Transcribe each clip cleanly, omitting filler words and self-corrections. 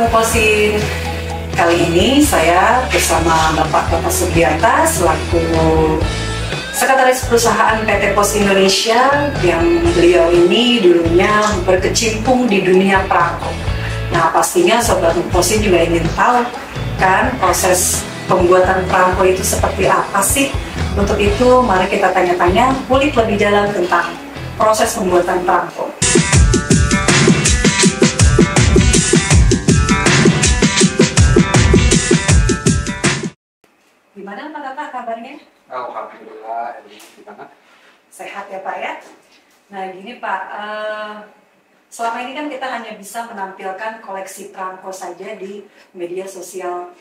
Muposin. Kali ini saya bersama Bapak Toto Sugiarta selaku Sekretaris Perusahaan PT Pos Indonesia, yang beliau ini dulunya berkecimpung di dunia perangko. Nah, pastinya Sobat Muposin juga ingin tahu kan proses pembuatan perangko itu seperti apa sih? Untuk itu mari kita tanya-tanya, kulik lebih dalam tentang proses pembuatan perangko. Gimana Pak Tata kabarnya? Alhamdulillah, gimana? Sehat ya Pak ya? Nah gini Pak, selama ini kan kita hanya bisa menampilkan koleksi perangko saja di media sosial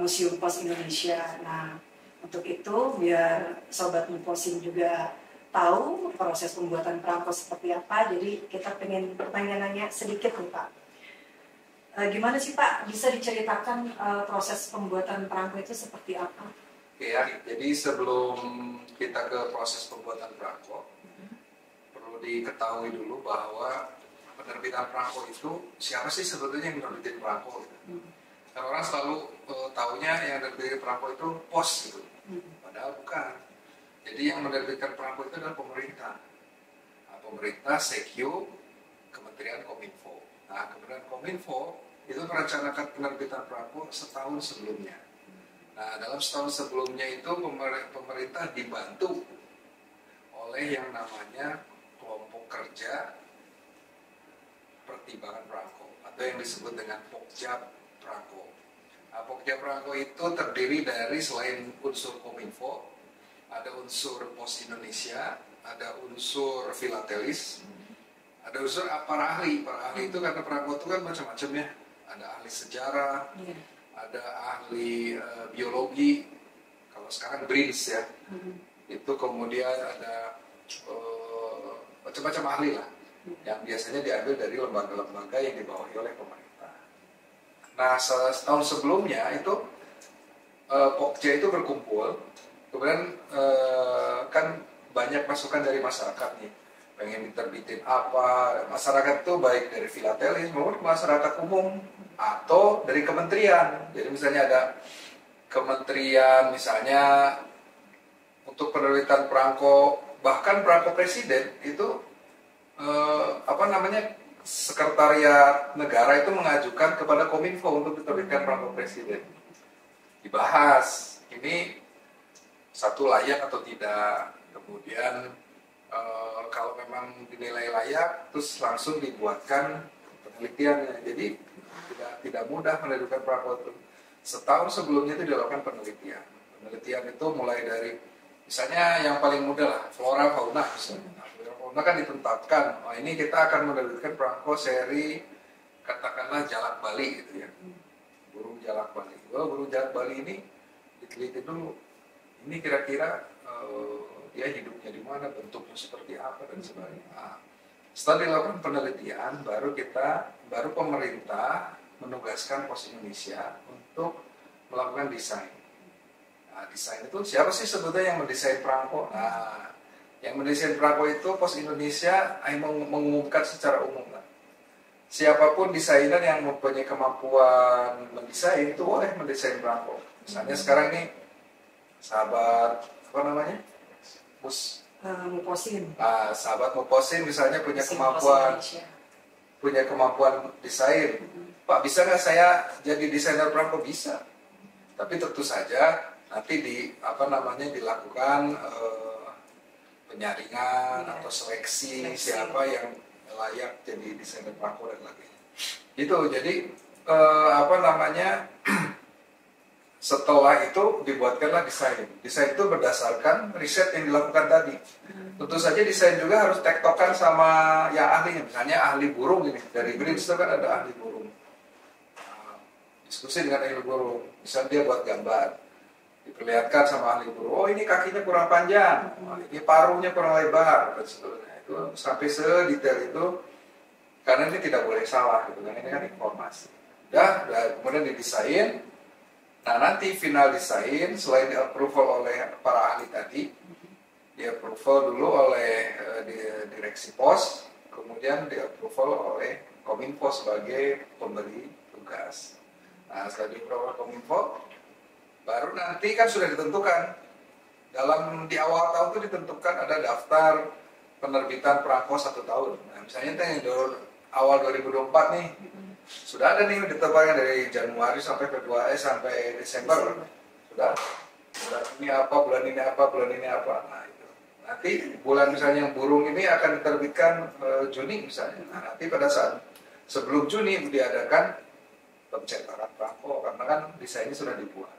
Museum Pos Indonesia. Nah untuk itu biar Sobat Muposin juga tahu proses pembuatan perangko seperti apa, jadi kita pengen bertanya-tanya sedikit nih Pak. Gimana sih Pak, bisa diceritakan proses pembuatan perangko itu seperti apa? Oke ya, jadi sebelum kita ke proses pembuatan perangko, perlu diketahui dulu bahwa penerbitan perangko itu, siapa sih sebetulnya yang menerbitkan perangko? Karena orang selalu taunya yang menerbitkan perangko itu pos gitu, padahal bukan. Jadi yang menerbitkan perangko itu adalah pemerintah. Nah, pemerintah, Sekyu, Kementerian Kominfo. Nah, Kementerian Kominfo itu merencanakan penerbitan perangko setahun sebelumnya. Nah, dalam setahun sebelumnya itu pemerintah dibantu oleh yang namanya kelompok kerja pertimbangan perangko atau yang disebut dengan Pokja Perangko. Nah, Pokja Perangko itu terdiri dari selain unsur Kominfo, ada unsur Pos Indonesia, ada unsur filatelis, ada unsur para ahli. Para ahli itu karena perangko itu kan macam-macam ya. Ada ahli sejarah, ada ahli biologi, kalau sekarang BRINS ya, itu kemudian ada macam-macam ahli lah, yang biasanya diambil dari lembaga-lembaga yang dibawahi oleh pemerintah. Nah, setahun sebelumnya itu Pokja itu berkumpul, kemudian kan banyak masukan dari masyarakat nih, pengen diterbitin apa, masyarakat itu baik dari filatelis maupun masyarakat umum atau dari kementerian. Jadi misalnya ada kementerian misalnya untuk penerbitan perangko, bahkan perangko presiden itu sekretariat negara itu mengajukan kepada Kominfo untuk diterbitkan perangko presiden. Dibahas ini satu layak atau tidak, kemudian kalau memang dinilai layak, terus langsung dibuatkan penelitiannya. Jadi tidak mudah menerbitkan perangko itu. Setahun sebelumnya itu dilakukan penelitian. Penelitian itu mulai dari, misalnya yang paling mudah lah, flora fauna misalnya. Nah, flora fauna kan ditetapkan, ini kita akan menerbitkan perangko seri, katakanlah jalak Bali gitu ya. Burung jalak Bali. Burung jalak Bali ini diteliti dulu. Ini kira-kira dia hidupnya di mana, bentuknya seperti apa dan sebagainya. Nah, setelah dilakukan penelitian, baru pemerintah menugaskan Pos Indonesia untuk melakukan desain. Nah, desain itu siapa sih sebetulnya yang mendesain perangko? Nah, yang mendesain perangko itu Pos Indonesia mengumumkan secara umum lah. Siapapun desainer yang mempunyai kemampuan mendesain itu boleh mendesain perangko. Misalnya sekarang nih sahabat apa namanya? Muposin. Sahabat Muposin misalnya punya kemampuan desain. Pak, bisa nggak saya jadi desainer perangko? Bisa. Tapi tentu saja nanti dilakukan penyaringan atau seleksi siapa yang layak jadi desainer perangko dan lain-lain. Gitu. Jadi setelah itu dibuatkanlah desain. Desain itu berdasarkan riset yang dilakukan tadi. Tentu saja desain juga harus tektokan sama yang ahlinya. Misalnya ahli burung ini, dari BRINS itu kan ada ahli burung. Diskusi dengan ahli burung. Misalnya dia buat gambar, diperlihatkan sama ahli burung. Oh, ini kakinya kurang panjang, ini paruhnya kurang lebar, dan sebagainya. Itu sampai sedetail itu, karena ini tidak boleh salah, gitu kan? Ini kan informasi. Kemudian didesain. Nah, nanti final desain selain di-approval oleh para ahli tadi, di-approval dulu oleh direksi pos, kemudian di-approval oleh Kominfo sebagai pemberi tugas. Nah, setelah di-approve oleh Kominfo, baru nanti kan sudah ditentukan. Di awal tahun itu ditentukan ada daftar penerbitan perangko 1 tahun. Nah, misalnya yang awal 2024 nih, sudah ada nih ditetapkan dari Januari sampai Februari sampai Desember. Sudah ini apa, bulan ini apa, bulan ini apa. Nah, itu. Nanti bulan misalnya yang burung ini akan diterbitkan Juni misalnya. Nah, nanti pada saat sebelum Juni diadakan pencetakan perangko karena kan desainnya sudah dibuat.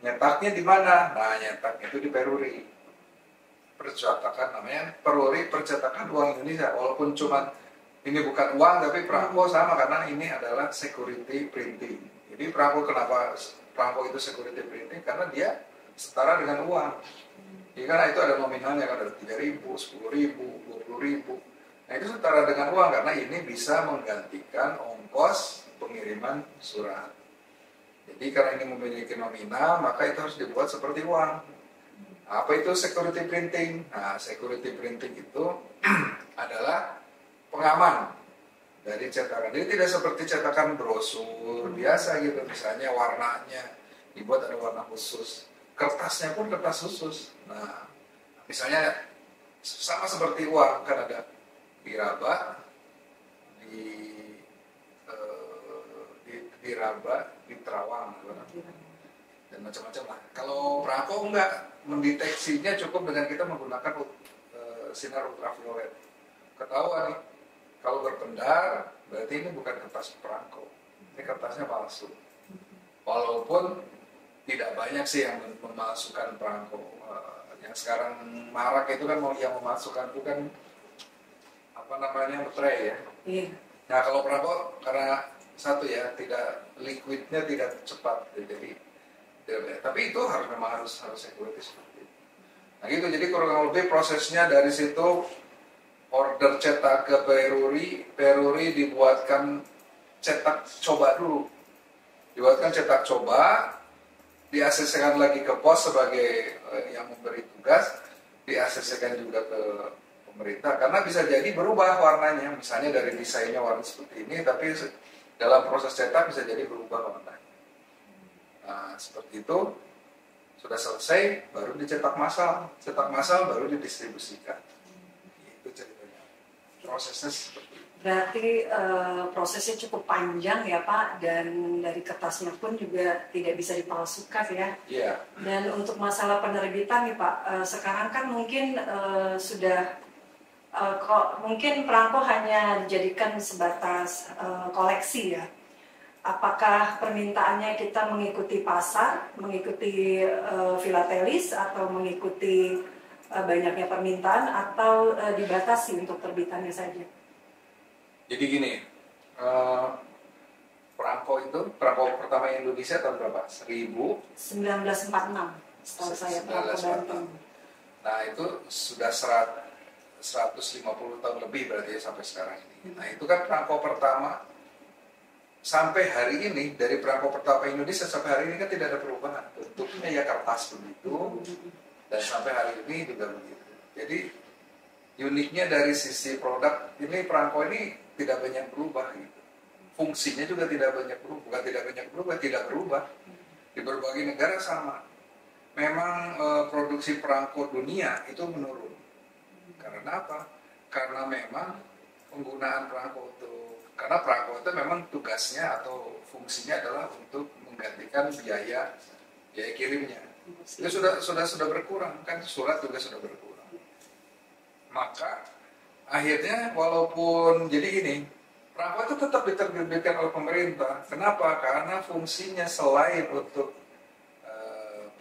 Nyetaknya di mana? Nah, nyetaknya itu di Peruri. Percetakan namanya Peruri Percetakan Uang Indonesia. Walaupun cuma ini bukan uang tapi perangko sama karena ini adalah security printing. Jadi perangko, kenapa perangko itu security printing? Karena dia setara dengan uang. Jadi karena itu ada nominalnya, kan ada 3.000, 10.000, 20.000. Nah, itu setara dengan uang karena ini bisa menggantikan ongkos pengiriman surat. Jadi karena ini memiliki nominal, maka itu harus dibuat seperti uang. Apa itu security printing? Nah, security printing itu adalah pengaman dari cetakan. Jadi tidak seperti cetakan brosur biasa gitu. Misalnya warnanya dibuat ada warna khusus. Kertasnya pun kertas khusus. Nah, misalnya sama seperti uang, kan ada diraba, diraba, di terawang dan macam-macam lah. Kalau perangko enggak, mendeteksinya cukup dengan kita menggunakan sinar ultraviolet. Ketahuan nih, kalau berpendar berarti ini bukan kertas perangko, ini kertasnya palsu. Walaupun tidak banyak sih yang memalsukan perangko. Yang sekarang marak itu kan yang memalsukan itu kan apa namanya, baterai ya. Iya. Nah, kalau perangko karena satu ya, tidak liquidnya tidak cepat, jadi tapi itu memang harus security seperti itu. Nah gitu, jadi kurang lebih prosesnya dari situ order cetak ke Peruri dibuatkan cetak coba dulu, dibuatkan cetak coba, di-ACC-kan lagi ke pos sebagai yang memberi tugas, di-ACC-kan juga ke pemerintah karena bisa jadi berubah warnanya, misalnya dari desainnya warna seperti ini, tapi dalam proses cetak bisa jadi berubah warnanya. Nah, seperti itu sudah selesai, baru dicetak massal. Cetak massal baru didistribusikan. Itu ceritanya. Prosesnya seperti itu. Berarti prosesnya cukup panjang ya Pak, dan dari kertasnya pun juga tidak bisa dipalsukan ya. Iya. Dan untuk masalah penerbitan nih Pak, sekarang kan mungkin sudah mungkin perangko hanya dijadikan sebatas koleksi ya. Apakah permintaannya kita mengikuti pasar, mengikuti filatelis, atau mengikuti banyaknya permintaan, atau dibatasi untuk terbitannya saja? Jadi gini, perangko pertama Indonesia tahun berapa? 1946, setahu saya, perangko Banten. Nah itu sudah 150 tahun lebih berarti ya sampai sekarang ini. Nah itu kan perangko pertama sampai hari ini, dari perangko pertama Indonesia sampai hari ini kan tidak ada perubahan. Bentuknya ya kertas begitu, dan sampai hari ini juga begitu. Jadi uniknya dari sisi produk ini, perangko ini tidak banyak berubah gitu. Fungsinya juga tidak banyak berubah, bukan tidak banyak berubah, tidak berubah. Di berbagai negara sama. Memang produksi perangko dunia itu menurun. Karena apa? Karena memang penggunaan perangko karena perangko itu memang tugasnya atau fungsinya adalah untuk menggantikan biaya kirimnya. Itu sudah berkurang, kan surat juga sudah berkurang. Maka akhirnya walaupun jadi gini, perangko itu tetap diterbitkan oleh pemerintah. Kenapa? Karena fungsinya selain untuk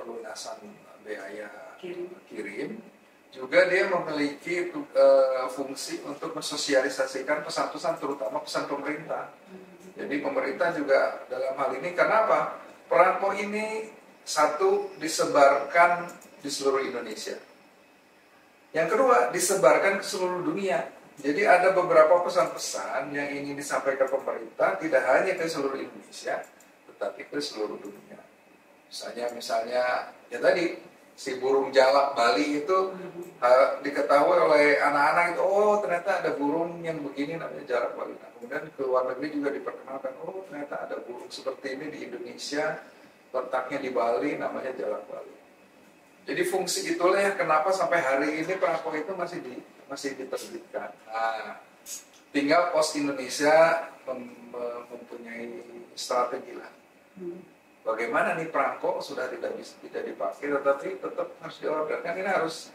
pelunasan biaya kirim, juga dia memiliki fungsi untuk mensosialisasikan pesan-pesan, terutama pesan pemerintah. Jadi pemerintah juga dalam hal ini, kenapa? Perangko ini satu, disebarkan di seluruh Indonesia. Yang kedua, disebarkan ke seluruh dunia. Jadi ada beberapa pesan-pesan yang ingin disampaikan pemerintah tidak hanya ke seluruh Indonesia, tetapi ke seluruh dunia. Misalnya ya tadi, si burung jalak Bali itu diketahui oleh anak-anak itu, oh ternyata ada burung yang begini namanya jalak Bali. Nah, kemudian ke luar negeri juga diperkenalkan, oh ternyata ada burung seperti ini di Indonesia, letaknya di Bali namanya jalak Bali. Jadi fungsi itulah yang kenapa sampai hari ini perangko itu masih diterbitkan. Nah, tinggal Pos Indonesia mempunyai strategi lah. Bagaimana nih perangko sudah tidak dipakai, tetapi tetap harus diorder. Kan ini harus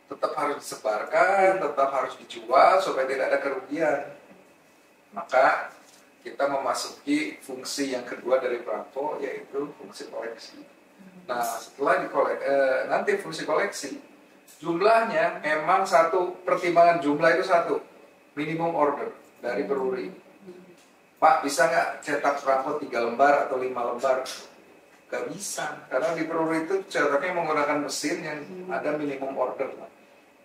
tetap harus disebarkan, tetap harus dijual supaya tidak ada kerugian. Maka kita memasuki fungsi yang kedua dari perangko, yaitu fungsi koleksi. Nah, setelah nanti fungsi koleksi, jumlahnya memang pertimbangan jumlah itu minimum order dari peruri. Pak, bisa nggak cetak perangko 3 lembar atau 5 lembar? Nggak bisa, karena di peruri itu cetaknya menggunakan mesin yang ada minimum order.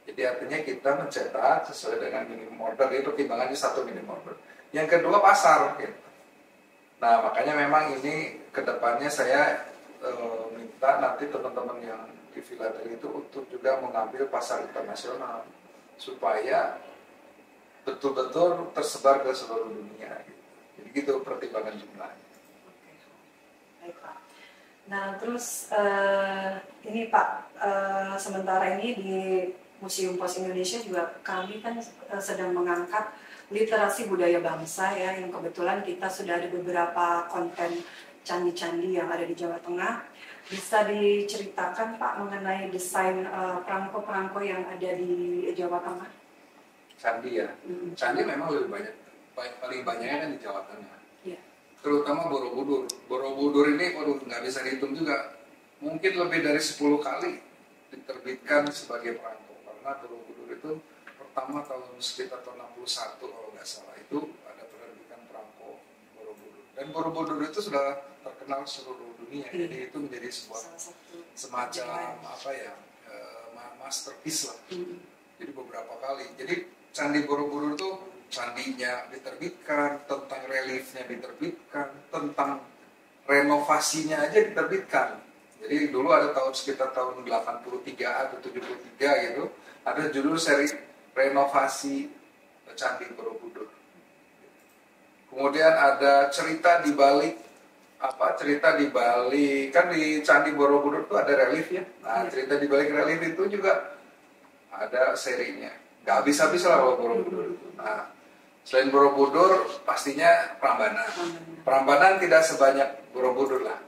Jadi artinya kita mencetak sesuai dengan minimum order, itu pertimbangannya minimum order. Yang kedua pasar. Gitu. Nah, makanya memang ini kedepannya saya minta nanti teman-teman yang di filateli itu untuk juga mengambil pasar internasional supaya betul-betul tersebar ke seluruh dunia. Gitu. Jadi gitu pertimbangan jumlahnya. Baik Pak. Nah terus ini Pak, sementara ini di Museum Pos Indonesia juga kami kan sedang mengangkat literasi budaya bangsa ya, yang kebetulan kita sudah ada beberapa konten candi-candi yang ada di Jawa Tengah. Bisa diceritakan Pak mengenai desain perangko-perangko yang ada di Jawa Tengah? Candi ya, candi memang lebih banyak, paling banyaknya kan di Jawa Tengah. Yeah. Terutama Borobudur. Borobudur ini nggak bisa dihitung juga, mungkin lebih dari 10 kali diterbitkan sebagai perangko. Karena Borobudur itu pertama sekitar tahun 61 kalau nggak salah, itu ada penerbitan perangko Borobudur. Dan Borobudur itu sudah terkenal seluruh dunia, jadi itu menjadi sebuah semacam masterpiece lah. Jadi beberapa kali. Jadi Candi Borobudur itu candinya diterbitkan, tentang reliefnya diterbitkan, tentang renovasinya aja diterbitkan. Jadi dulu ada sekitar tahun 83 atau 73 gitu, ada judul seri renovasi Candi Borobudur. Kemudian ada cerita di balik kan di Candi Borobudur itu ada relief ya. Nah, cerita di balik relief itu juga ada serinya. Nggak habis-habis lah kalau Borobudur itu. Nah, selain Borobudur pastinya Prambanan. Prambanan tidak sebanyak Borobudur lah.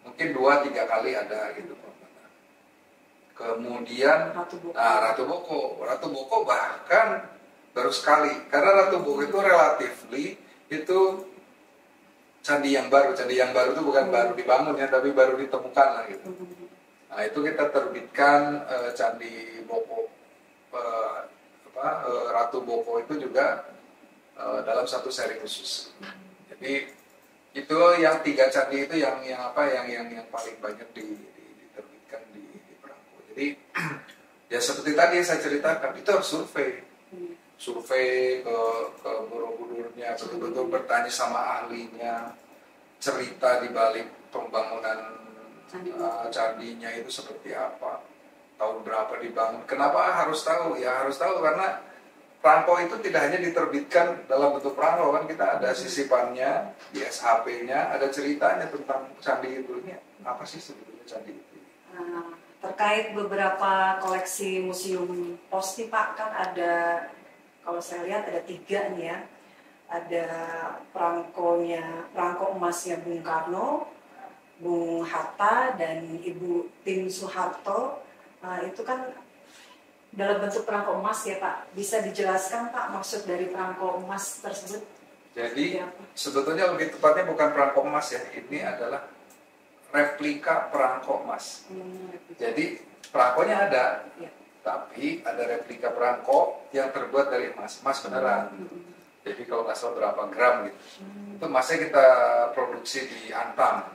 Mungkin 2-3 kali ada gitu Prambanan. Kemudian Ratu Boko. Ratu Boko bahkan baru sekali. Karena Ratu Boko itu relatively itu candi yang baru. Candi yang baru itu bukan baru dibangun ya, tapi baru ditemukan lah gitu. Nah, itu kita terbitkan Candi Boko. Ratu Boko itu juga dalam satu seri khusus. Jadi itu yang 3 candi itu yang paling banyak diterbitkan di perangko. Jadi ya seperti tadi saya ceritakan, itu harus survei ke Borobudurnya, betul-betul bertanya sama ahlinya, cerita di balik pembangunan candinya itu seperti apa, tahun berapa dibangun. Kenapa harus tahu? Ya harus tahu karena perangko itu tidak hanya diterbitkan dalam bentuk perangko, kan kita ada sisipannya di SHP-nya, ada ceritanya tentang candi itu. Ini apa sih sebetulnya candi itu? Terkait beberapa koleksi Museum Pos nih Pak, kan ada, kalau saya lihat ada 3 nih ya. Ada perangko emasnya Bung Karno, Bung Hatta, dan Ibu Tien Soeharto. Itu kan dalam bentuk perangko emas ya Pak. Bisa dijelaskan Pak maksud dari perangko emas tersebut? Jadi sebetulnya lebih tepatnya bukan perangko emas ya, ini adalah replika perangko emas. Jadi perangkonya ada, tapi ada replika perangko yang terbuat dari emas beneran. Jadi kalau nggak salah berapa gram gitu. Itu emasnya kita produksi di Antam,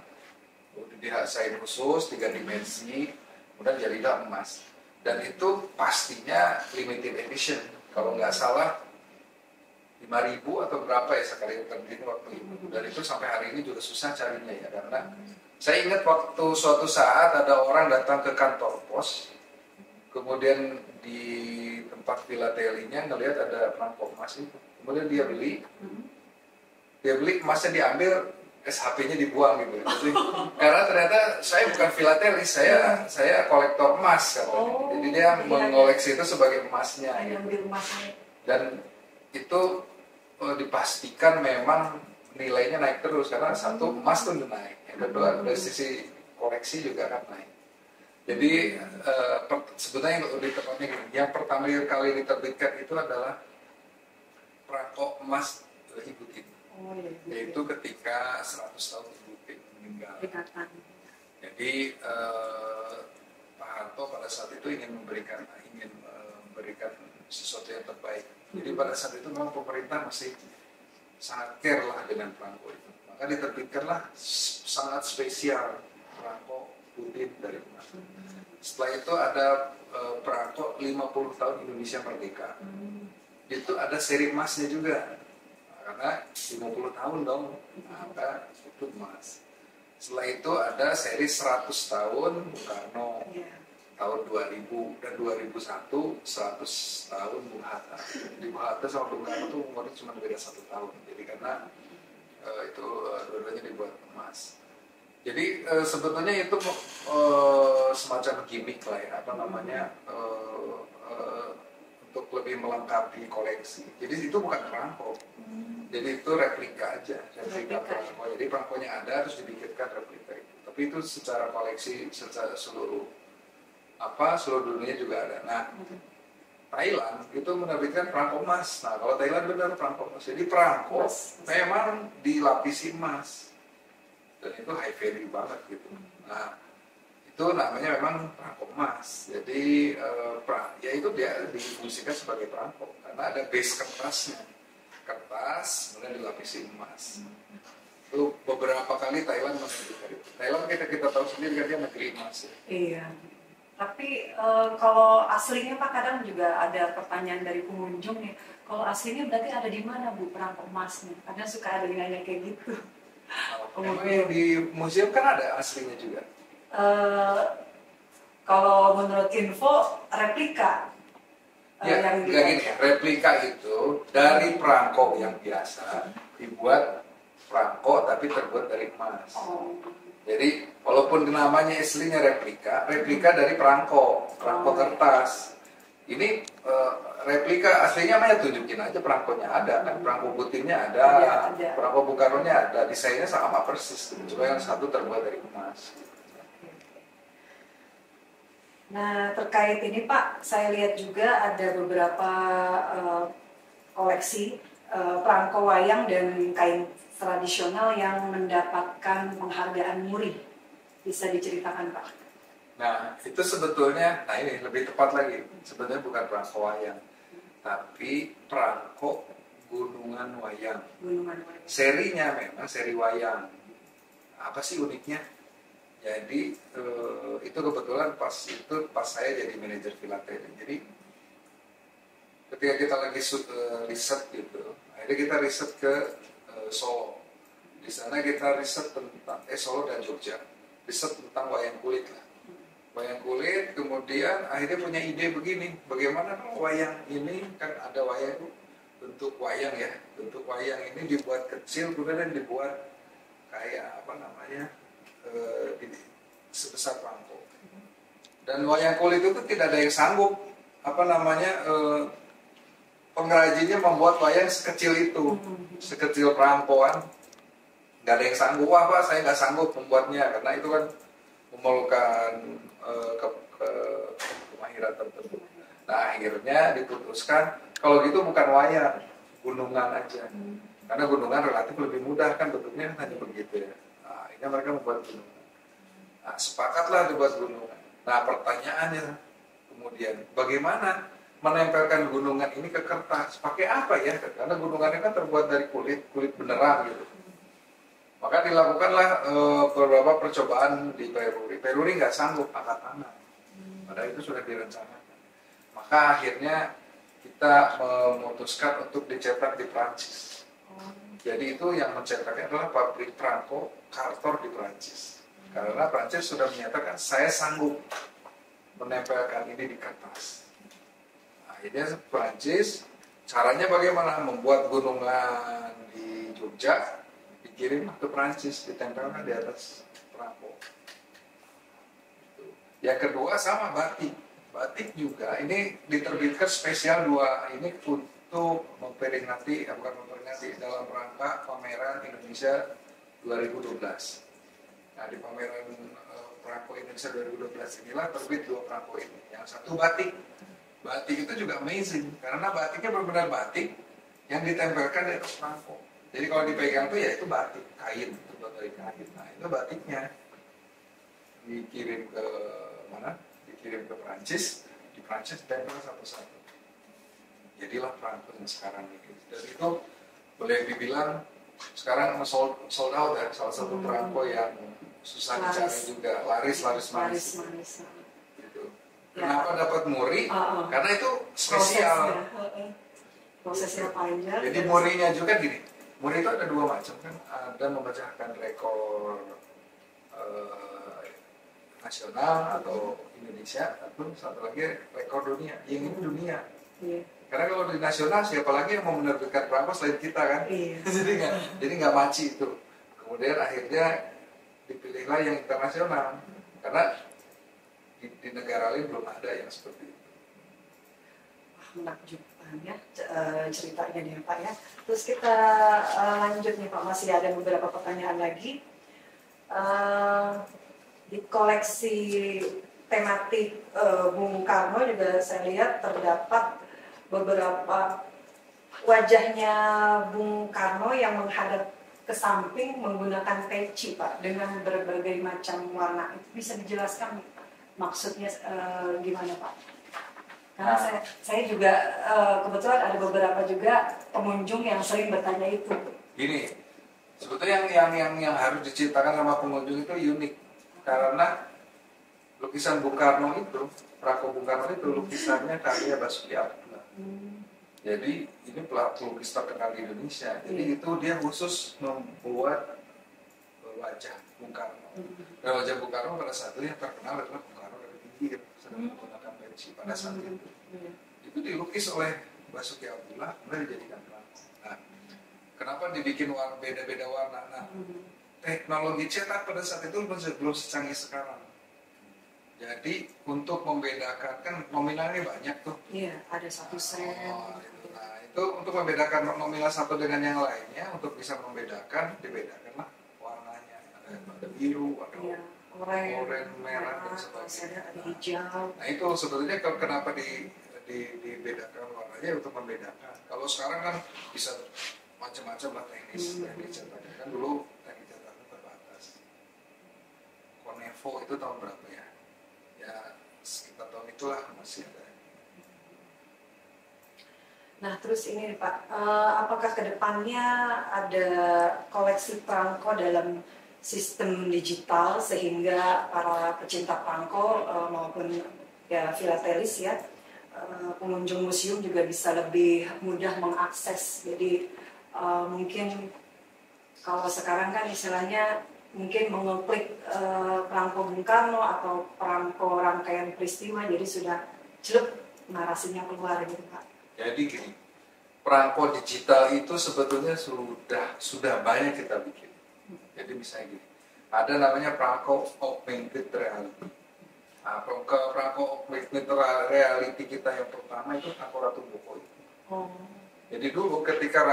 dihasain khusus 3 dimensi, kemudian jadilah emas. Dan itu pastinya limited edition. Kalau nggak salah 5.000 atau berapa ya sekali terbit waktu itu. Dan itu sampai hari ini juga susah carinya ya, karena Saya ingat waktu suatu saat ada orang datang ke kantor pos, kemudian di tempat filatelinya ngelihat ada perangko emas itu, kemudian dia beli emasnya diambil, SHP-nya dibuang gitu. Jadi, karena ternyata saya bukan filatelis, saya kolektor emas katanya. Jadi dia mengoleksi itu sebagai emasnya. Gitu. Dan itu dipastikan memang nilainya naik terus karena satu emas tuh naik, yang kedua dari sisi koleksi juga akan naik. Jadi sebetulnya yang lebih tepatnya gini, yang pertama kali diterbitkan itu adalah perangko emas Ibu Tin. Yaitu ketika 100 tahun Ibu Tin meninggal. Jadi Pak Harto pada saat itu ingin memberikan sesuatu yang terbaik. Jadi pada saat itu memang pemerintah masih sangat care lah dengan perangko itu. Maka diterbitkanlah sangat spesial perangko Putin dari emas. Setelah itu ada perangko 50 tahun Indonesia Merdeka. Itu ada seri emasnya juga. Karena 50 tahun dong, maka itu emas. Setelah itu ada seri 100 tahun Bung Karno. Tahun 2000 dan 2001 100 tahun Bung Hatta. Jadi Bung Hatta sama Bung Karno itu umurnya cuma beda 1 tahun. Jadi karena itu dua-duanya dibuat emas. Jadi sebetulnya itu semacam gimmick lah ya, apa namanya, untuk lebih melengkapi koleksi. Jadi itu bukan perangko. Jadi itu replika aja, replika perangko. Jadi perangkonya ada terus dibikinkan replika itu. Tapi itu secara koleksi secara seluruh dunia juga ada. Nah, Thailand itu menerbitkan perangko emas. Nah, kalau Thailand benar perangko emas. Jadi perangko memang dilapisi emas. Dan itu high value banget gitu. Nah, itu namanya memang perangko emas. Jadi ya itu dia difungsikan sebagai perangko karena ada base kertasnya. Kertas kemudian dilapisi emas. Itu beberapa kali Thailand menerbitkan itu. Thailand kita tahu sendiri kan dia negeri emas ya. Iya. Tapi kalau aslinya Pak, kadang juga ada pertanyaan dari pengunjung nih. Kalau aslinya berarti ada di mana Bu perangko emasnya? Kadang suka ada yang nanya kayak gitu. Emang yang di museum kan ada aslinya juga? Kalau menurut info replika. Ya, yang gini, replika itu dari perangko yang biasa dibuat perangko tapi terbuat dari emas. Jadi walaupun namanya aslinya replika dari perangko kertas. Ini replika aslinya mah tunjukin aja perangkonya ada kan, perangko Putinnya ada. Perangko Bung Karno-nya ada, desainnya sama persis. Cuma yang satu terbuat dari emas. Nah, terkait ini Pak, saya lihat juga ada beberapa koleksi perangko wayang dan kain tradisional yang mendapatkan penghargaan MURI. Bisa diceritakan Pak? Nah, itu sebetulnya, ini lebih tepat lagi. Sebenarnya bukan perangko wayang, tapi perangko gunungan wayang. Serinya memang seri wayang. Apa sih uniknya? Jadi itu kebetulan pas saya jadi manajer filateli. Jadi ketika kita lagi riset gitu, akhirnya kita riset ke Solo. Di sana kita riset tentang Solo dan Jogja, riset tentang wayang kulit lah. Wayang kulit, kemudian akhirnya punya ide begini, bagaimana kalau wayang ini kan ada wayang bentuk wayang ya, bentuk wayang ini dibuat kecil kemudian dibuat kayak apa namanya sebesar perangko. Dan wayang kulit itu tidak ada yang sanggup apa namanya pengrajinnya membuat wayang sekecil itu, sekecil perangkoan, nggak ada yang sanggup. Wah Pak, saya nggak sanggup membuatnya karena itu kan memerlukan kemahiran tertentu. Nah akhirnya diputuskan kalau gitu bukan wayang, gunungan aja. Karena gunungan relatif lebih mudah kan bentuknya hanya begitu ya. Nah akhirnya mereka membuat gunungan. Nah sepakatlah dibuat gunungan. Nah pertanyaannya kemudian bagaimana menempelkan gunungan ini ke kertas? Pakai apa ya? Karena gunungannya kan terbuat dari kulit beneran gitu. Maka dilakukanlah beberapa percobaan di Peruri. Peruri nggak sanggup angkat tangan. Padahal itu sudah direncanakan. Maka akhirnya kita memutuskan untuk dicetak di Prancis. Jadi itu yang mencetaknya adalah pabrik perangko Cartor di Prancis. Karena Prancis sudah menyatakan saya sanggup menempelkan ini di kertas. Akhirnya Prancis caranya bagaimana? Membuat gunungan di Jogja, dikirim ke Prancis, ditempelkan di atas perangko. Yang kedua sama batik. Batik juga ini diterbitkan spesial dua ini untuk memperingati, bukan memperingati, dalam rangka pameran Indonesia 2012. Nah, di pameran perangko Indonesia 2012 inilah terbit dua perangko ini. Yang satu batik. Batik itu juga amazing karena batiknya benar-benar batik yang ditempelkan di atas perangko. Jadi kalau dipegang tuh ya itu batik, kain, terbuat dari kain. Nah, itu batiknya dikirim ke mana? Dikirim ke Prancis, di Prancis ditempel satu-satu. Jadilah perangko yang sekarang ini. Dan itu boleh dibilang sekarang sold out ya, salah satu perangko yang susah dicari juga, laris manis. Gitu. Ya. Kenapa dapat muri? Karena itu spesial. Prosesnya panjang. Jadi murinya juga gini. Muri itu ada dua macam kan, ada memecahkan rekor nasional atau Indonesia, atau satu lagi rekor dunia. Yang ini dunia. Yeah. Karena kalau di nasional siapa lagi yang mau menerbitkan perangko selain kita kan? Yeah. jadi nggak maci itu. Kemudian akhirnya dipilihlah yang internasional karena di negara lain belum ada yang seperti itu. Menakjubkan ya ceritanya nih Pak ya. Terus kita lanjut nih Pak, masih ada beberapa pertanyaan lagi. Di koleksi tematik Bung Karno juga saya lihat terdapat beberapa wajahnya Bung Karno yang menghadap ke samping menggunakan peci Pak dengan berbagai macam warna. Itu bisa dijelaskan maksudnya gimana Pak? Karena saya juga kebetulan ada beberapa juga pengunjung yang sering bertanya itu. Gini, sebetulnya yang harus diciptakan sama pengunjung itu unik karena lukisan Bung Karno itu, perangko Bung Karno itu lukisannya karya Basuki Abdullah. Jadi ini pelukis terkenal di Indonesia. Jadi itu dia khusus membuat wajah Bung Karno. Dan wajah Bung Karno pada saat itu yang terkenal adalah Bung Karno dari pinggir sedang menggunakan peci pada saat itu. Itu dilukis oleh Basuki Abdullah, kemudian dijadikan perangko. Nah, kenapa dibikin beda-beda warna? Nah, teknologi cetak pada saat itu belum secanggih sekarang. Jadi untuk membedakan kan nominalnya banyak tuh. Iya, ada satu sen. Nah itu untuk membedakan nominal satu dengan yang lainnya, untuk bisa membedakan, dibedakanlah warnanya. Ada biru, ada oranye, merah dan sebagainya. Ada hijau. Nah itu sebetulnya kenapa dibedakan warnanya untuk membedakan. Kalau sekarang kan bisa macam-macam lah teknik cetaknya. Kan dulu teknik cetaknya terbatas. Konevo itu tahun berapa ya? Ya sekitar tahun itulah masih ada. Nah terus ini Pak, apakah kedepannya ada koleksi perangko dalam sistem digital sehingga para pecinta perangko maupun ya filatelis ya pengunjung museum juga bisa lebih mudah mengakses. Jadi mungkin kalau sekarang kan istilahnya mungkin mengeklik perangko Bung Karno atau perangko rangkaian peristiwa, jadi sudah celup narasinya keluar gitu Pak. Jadi gini, perangko digital itu sebetulnya sudah banyak kita bikin. Jadi misalnya gini, ada namanya perangko augmented reality. Nah, perangko augmented reality kita yang pertama itu perangko Ratu Boko itu. Jadi dulu ketika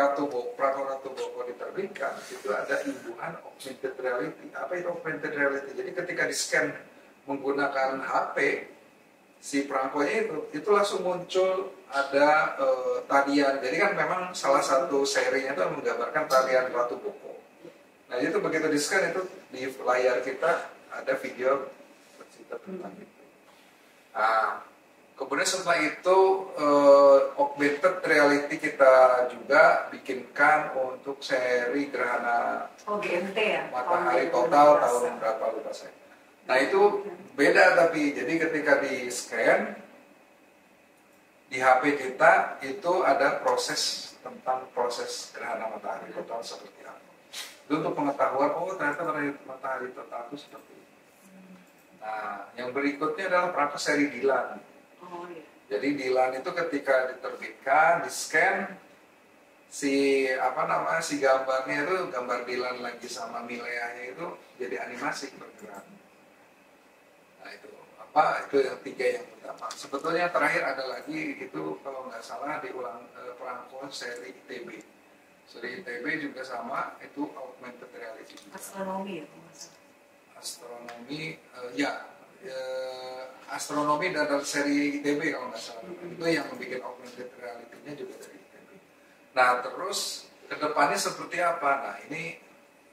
perangko Ratu Boko diterbitkan, itu ada imbuhan augmented reality. Apa itu augmented reality? Jadi ketika di-scan menggunakan HP, si perangkonya itu langsung muncul ada tarian. Jadi kan memang salah satu serinya itu menggambarkan tarian Ratu Boko. Nah itu begitu di-scan itu di layar kita ada video bercerita tentang itu. Nah, kemudian setelah itu augmented reality kita juga bikinkan untuk seri gerhana GMT ya? matahari total tahun berapa lupa saya. Nah itu beda tapi jadi ketika di scan di HP kita itu ada proses tentang proses gerhana matahari total seperti apa. Itu untuk pengetahuan, oh ternyata matahari total itu seperti itu. Nah, yang berikutnya adalah perangko seri Dylan. Oh, iya. Jadi Dylan itu ketika diterbitkan, di scan si gambarnya itu, gambar Dylan lagi sama Mileanya itu jadi animasi bergerak. Nah itu yang 3 yang utama. Sebetulnya terakhir ada lagi itu kalau nggak salah diulang perangko seri ITB. Seri ITB juga sama, itu augmented reality. Astronomi ya, Astronomi, astronomi dari seri ITB kalau nggak salah. Itu yang membuat augmented reality-nya juga dari ITB. Nah terus kedepannya seperti apa? Nah ini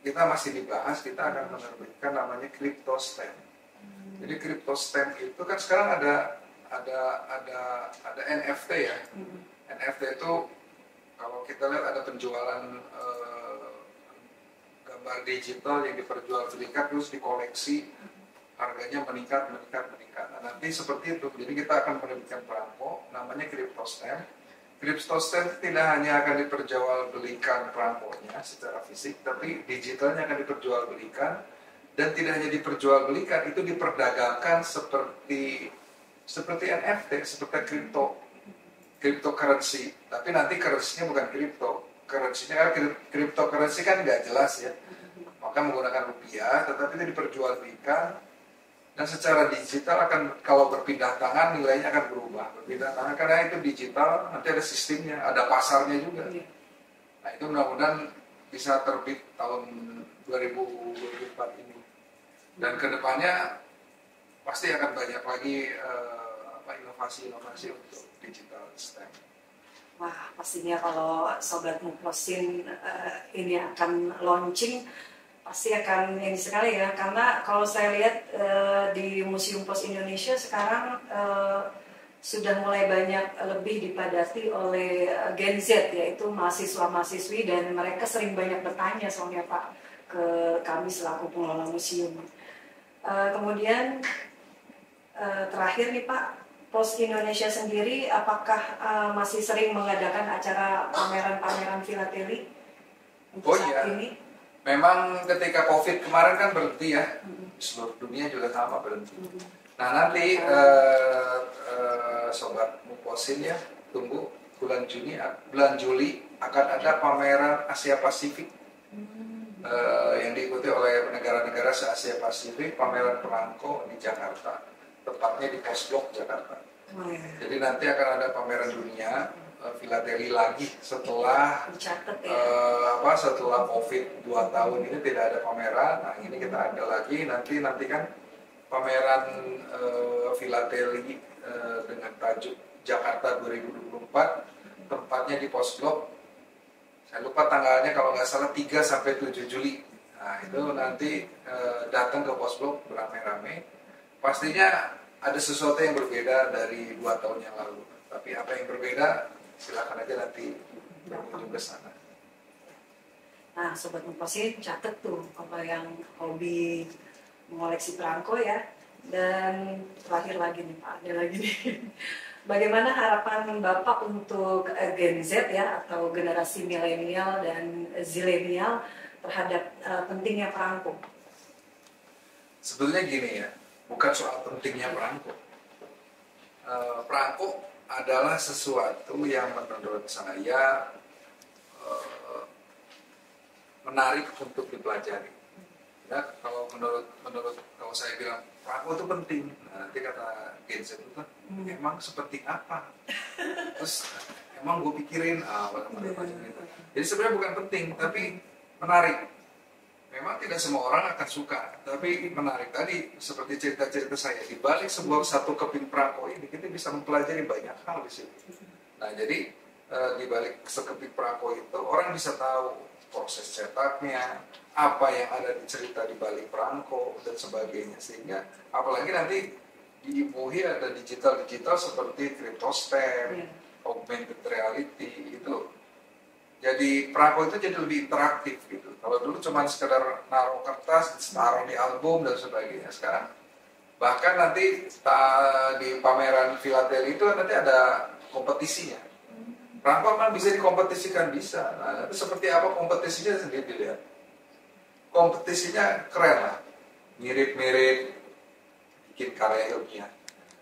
kita masih dibahas, kita akan menerbitkan namanya CryptoStamp. Jadi CryptoStamp itu kan sekarang ada NFT ya. NFT itu kalau kita lihat ada penjualan gambar digital yang diperjualbelikan terus dikoleksi, harganya meningkat. Nah, nanti seperti itu. Jadi kita akan menerbitkan perangko namanya CryptoStamp. CryptoStamp tidak hanya akan diperjualbelikan perangkonya secara fisik, tapi digitalnya akan diperjualbelikan, dan tidak hanya diperjualbelikan, itu diperdagangkan seperti NFT, seperti cryptocurrency. Tapi nanti currency-nya bukan crypto. Currency-nya cryptocurrency kan nggak jelas ya. Maka menggunakan rupiah, tetapi itu diperjualbelikan dan secara digital akan, kalau berpindah tangan nilainya akan berubah. Berpindah tangan karena itu digital, nanti ada sistemnya, ada pasarnya juga. Nah itu mudah-mudahan bisa terbit tahun 2024 ini. Dan kedepannya pasti akan banyak lagi inovasi-inovasi untuk digital stamp. Wah, pastinya kalau Sobat Muflosin ini akan launching, pasti akan ini sekali ya. Karena kalau saya lihat di Museum Pos Indonesia sekarang sudah mulai banyak lebih dipadati oleh Gen Z, yaitu mahasiswa-mahasiswi, dan mereka sering banyak bertanya soalnya Pak ke kami selaku pengelola museum. Kemudian terakhir nih Pak, Pos Indonesia sendiri apakah masih sering mengadakan acara pameran-pameran filateli untuk saat ini? Memang ketika COVID kemarin kan berhenti ya, seluruh dunia juga sama berhenti. Nah nanti Sobat Muposin ya, tunggu bulan Juli akan ada pameran Asia Pasifik yang diikuti oleh negara-negara se-Asia Pasifik, pameran perangko di Jakarta, tepatnya di Postblok Jakarta. Jadi nanti akan ada pameran dunia filateli lagi setelah setelah COVID 2 tahun ini tidak ada pameran. Nah ini kita ada lagi, nanti kan pameran filateli dengan tajuk Jakarta 2024, tempatnya di Postblok. Saya lupa tanggalnya, kalau nggak salah 3-7 Juli. Nah itu nanti datang ke Postblok beramai-ramai. Pastinya ada sesuatu yang berbeda dari 2 tahun yang lalu. Tapi apa yang berbeda, silakan aja nanti berkunjung ke sana. Nah, Sobat Muposin catat tuh apa yang hobi mengoleksi perangko ya. Dan terakhir lagi nih Pak, ada lagi nih. Bagaimana harapan Bapak untuk Gen Z ya, atau generasi milenial dan zilenial terhadap pentingnya perangko? Sebetulnya gini ya, bukan soal pentingnya perangko. Perangko adalah sesuatu yang menurut saya menarik untuk dipelajari. Ya, kalau kalau saya bilang perangko itu penting, nah, nanti kata Gen Z itu emang seperti apa? Terus emang gue pikirin macam-macam gitu. Jadi sebenarnya bukan penting, tapi menarik. Memang tidak semua orang akan suka, tapi menarik. Tadi seperti cerita-cerita saya, di balik satu keping perangko ini kita bisa mempelajari banyak hal di situ. Nah jadi di balik sekeping perangko itu orang bisa tahu proses cetaknya, apa yang ada di cerita di balik perangko dan sebagainya, sehingga apalagi nanti diibuhi ada digital seperti CryptoStamp, augmented reality, itu jadi perangko itu jadi lebih interaktif gitu. Kalau dulu cuma sekedar naruh kertas, taruh di album dan sebagainya, sekarang bahkan nanti di pameran filateli itu nanti ada kompetisinya. Perangko kan bisa dikompetisikan, bisa. Nah, itu seperti apa kompetisinya sendiri dilihat. kompetisinya keren lah, mirip-mirip bikin karya ilmiah.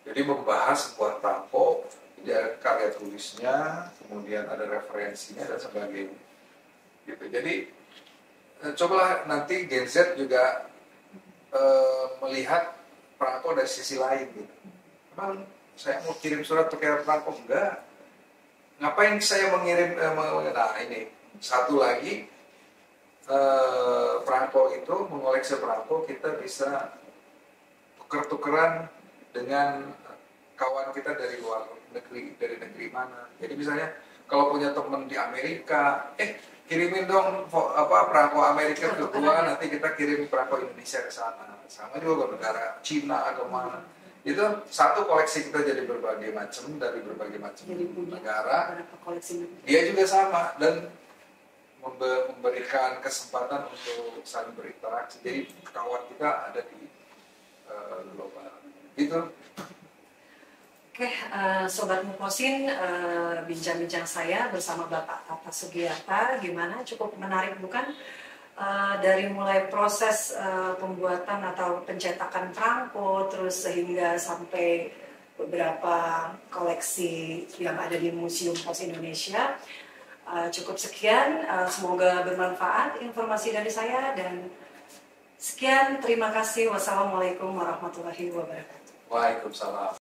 Jadi membahas sebuah perangko, ada karya tulisnya, kemudian ada referensinya dan sebagainya. Gitu. Jadi cobalah nanti Gen Z juga melihat perangko dari sisi lain. Gitu. Emang saya mau kirim surat pakai perangko? Enggak. Ngapain saya mengirim? Nah ini satu lagi. Perangko itu, mengoleksi perangko, kita bisa tuker-tukeran dengan kawan kita dari luar negeri, dari negeri mana. Jadi misalnya kalau punya teman di Amerika, kirimin dong perangko Amerika ke gua, nanti kita kirim perangko Indonesia ke sana. Sama juga ke negara Cina atau mana. Itu satu koleksi kita jadi berbagai macam dari berbagai macam negara. Dia juga sama dan memberikan kesempatan untuk saling berinteraksi. Jadi kawan kita ada di global. Gitu. Oke, Sobat Mukosin, bincang-bincang saya bersama Bapak Tata Sugiyarta, gimana? Cukup menarik bukan? Dari mulai proses pembuatan atau pencetakan perangko, terus sehingga sampai beberapa koleksi yang ada di Museum Pos Indonesia. Cukup sekian, semoga bermanfaat informasi dari saya dan sekian, terima kasih. Wassalamualaikum warahmatullahi wabarakatuh. Waalaikumsalam.